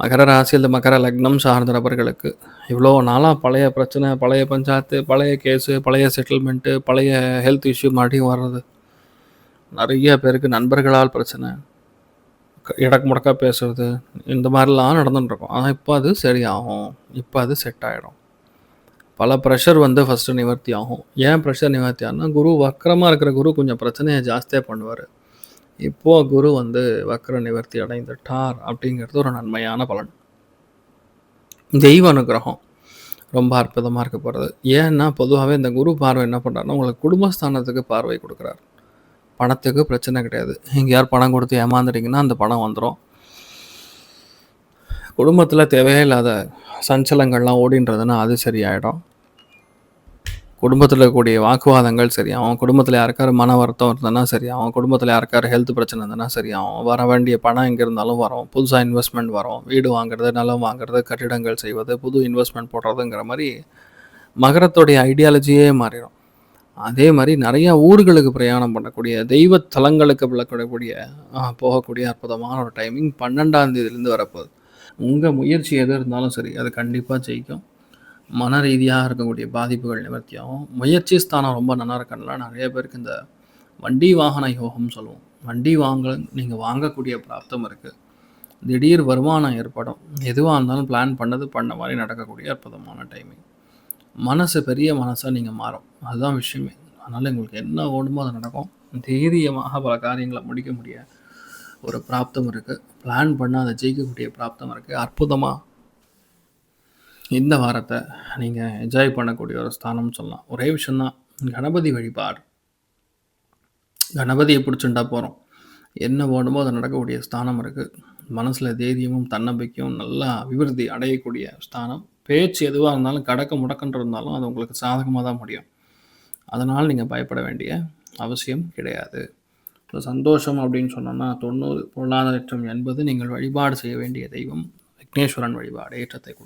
மகர ராசி அல்லது மகர லக்னம் சார்ந்த நபர்களுக்கு இவ்வளோ நாளாக பழைய பிரச்சனை, பழைய பஞ்சாயத்து, பழைய கேஸு, பழைய செட்டில்மெண்ட்டு, பழைய ஹெல்த் இஷ்யூ மறுபடியும் வர்றது. நிறைய பேருக்கு நண்பர்களால் பிரச்சனை, எடக்கு முடக்கா பேசுறது, இந்த மாதிரிலாம் நடந்துட்டுருக்கும். ஆனால் இப்போ அது சரியாகும். இப்போ அது செட் ஆகிடும். பல ப்ரெஷர் வந்து ஃபஸ்ட்டு நிவர்த்தி ஆகும். ஏன் ப்ரெஷர் நிவர்த்தி ஆகும்னா, குரு வக்ரமாக இருக்கிற குரு கொஞ்சம் பிரச்சனையை ஜாஸ்தியாக பண்ணுவார். இப்போ குரு வந்து வக்ர நிவர்த்தி அடைந்துட்டார் அப்படிங்கிறது ஒரு நன்மையான பலன். தெய்வ அனுகிரகம் ரொம்ப அற்புதமாக இருக்க போகிறது. ஏன்னா பொதுவாகவே இந்த குரு பார்வை என்ன பண்ணுறாருன்னா, உங்களுக்கு குடும்பஸ்தானத்துக்கு பார்வை கொடுக்குறாரு. பணத்துக்கு பிரச்சனை கிடையாது. எங்கேயாவது பணம் கொடுத்து ஏமாந்துட்டீங்கன்னா அந்த பணம் வந்துடும். குடும்பத்தில் தேவையில்லாத சஞ்சலங்கள்லாம் ஓடின்றதுன்னா அது சரியாயிடும். குடும்பத்தில் இருக்கக்கூடிய வாக்குவாதங்கள் சரியாகும். குடும்பத்தில் யாருக்காரு மன வருத்தம் இருந்ததுன்னா சரியாகும். குடும்பத்தில் யாருக்காரு ஹெல்த் பிரச்சனை இருந்ததுன்னா சரியாகும். வர வேண்டிய பணம் எங்கே இருந்தாலும் வரும். புதுசாக இன்வெஸ்ட்மெண்ட் வரும். வீடு வாங்குறது, நிலம் வாங்குறது, கட்டிடங்கள் செய்வது, புது இன்வெஸ்ட்மெண்ட் போடுறதுங்கிற மாதிரி மகரத்துடைய ஐடியாலஜியே மாறிடும். அதே மாதிரி நிறையா ஊர்களுக்கு பிரயாணம் பண்ணக்கூடிய, தெய்வ தலங்களுக்கு விளக்கக்கூடிய போகக்கூடிய அற்புதமான ஒரு டைமிங் 12ஆம் தேதியிலேருந்து வரப்போகுது. உங்கள் முயற்சி எது இருந்தாலும் சரி, அது கண்டிப்பாக ஜெயிக்கும். மன ரீதியாக இருக்கக்கூடிய பாதிப்புகள் நிவர்த்தியாகும். முயற்சி ஸ்தானம் ரொம்ப நல்லா இருக்கனால நிறைய பேருக்கு இந்த வண்டி வாகன யோகம்னு சொல்லுவோம். வண்டி நீங்கள் வாங்கக்கூடிய பிராப்தம் இருக்குது. திடீர் வருமானம் ஏற்படும். எதுவாக இருந்தாலும் பிளான் பண்ண மாதிரி நடக்கக்கூடிய அற்புதமான டைமிங். மனசு பெரிய மனசாக நீங்கள் மாறும். அதுதான் விஷயமே. அதனால் உங்களுக்கு என்ன ஓடுமோ அது நடக்கும். தைரியமாக பல காரியங்களை முடிக்க முடிய ஒரு பிராப்தம் இருக்குது. பிளான் பண்ணால் அதை ஜெயிக்கக்கூடிய பிராப்தம் இருக்குது. அற்புதமாக இந்த வாரத்தை நீங்கள் என்ஜாய் பண்ணக்கூடிய ஒரு ஸ்தானம்னு சொல்லலாம். ஒரே விஷயந்தான், கணபதி வழிபாடு. கணபதியை பிடிச்சுட்டா போகிறோம். என்ன வேணுமோ அது நடக்கக்கூடிய ஸ்தானம் இருக்குது. மனசில் தைரியமும் தன்னம்பிக்கையும் நல்லா அபிவிருத்தி அடையக்கூடிய ஸ்தானம். பேச்சு எதுவாக இருந்தாலும் கடக்க முடக்கன்று இருந்தாலும் அது உங்களுக்கு சாதகமாக தான் முடியும். அதனால் நீங்கள் பயப்பட வேண்டிய அவசியம் கிடையாது. ஸோ சந்தோஷம் அப்படின்னு சொன்னோன்னா 90 பொருளாதாரம் 80 நீங்கள் வழிபாடு செய்ய வேண்டிய தெய்வம் விக்னேஸ்வரன் வழிபாடு ஏற்றத்தை கொடுக்கும்.